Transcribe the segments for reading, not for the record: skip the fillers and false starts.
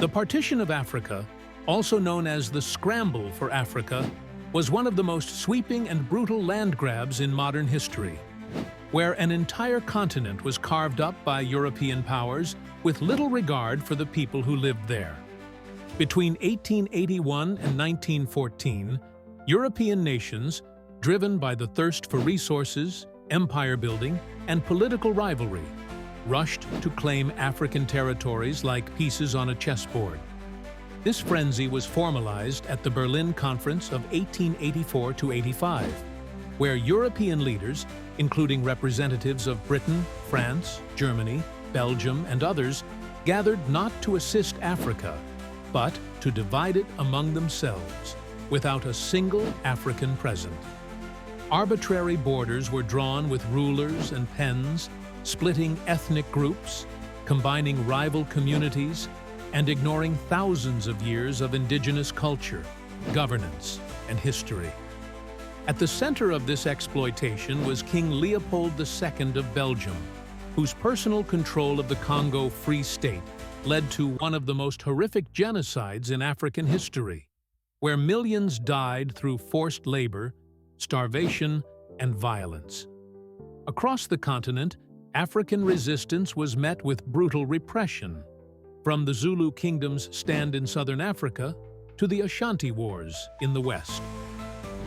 The Partition of Africa, also known as the Scramble for Africa, was one of the most sweeping and brutal land grabs in modern history, where an entire continent was carved up by European powers with little regard for the people who lived there. Between 1881 and 1914, European nations, driven by the thirst for resources, empire building, and political rivalry, rushed to claim African territories like pieces on a chessboard. This frenzy was formalized at the Berlin Conference of 1884–85, where European leaders, including representatives of Britain, France, Germany, Belgium, and others, gathered not to assist Africa, but to divide it among themselves, without a single African present. Arbitrary borders were drawn with rulers and pens, splitting ethnic groups, combining rival communities, and ignoring thousands of years of indigenous culture, governance, and history. At the center of this exploitation was King Leopold II of Belgium, whose personal control of the Congo Free State led to one of the most horrific genocides in African history, where millions died through forced labor, starvation, and violence. Across the continent, African resistance was met with brutal repression, from the Zulu kingdom's stand in southern Africa to the Ashanti Wars in the west.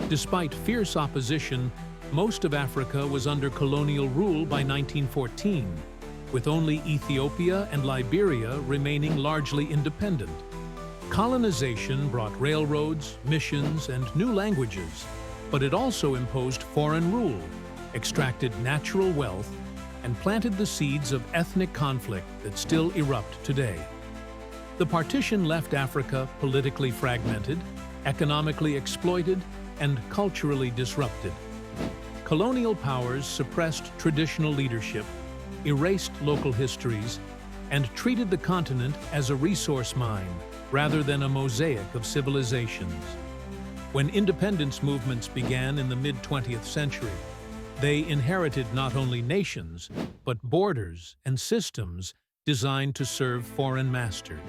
Despite fierce opposition, most of Africa was under colonial rule by 1914, with only Ethiopia and Liberia remaining largely independent. Colonization brought railroads, missions, and new languages, but it also imposed foreign rule, extracted natural wealth, and planted the seeds of ethnic conflict that still erupt today. The partition left Africa politically fragmented, economically exploited, and culturally disrupted. Colonial powers suppressed traditional leadership, erased local histories, and treated the continent as a resource mine rather than a mosaic of civilizations. When independence movements began in the mid-20th century, they inherited not only nations, but borders and systems designed to serve foreign masters.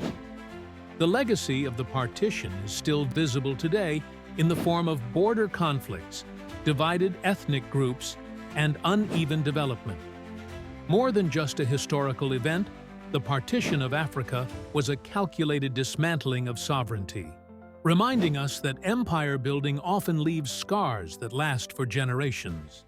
The legacy of the partition is still visible today in the form of border conflicts, divided ethnic groups, and uneven development. More than just a historical event, the Partition of Africa was a calculated dismantling of sovereignty, reminding us that empire building often leaves scars that last for generations.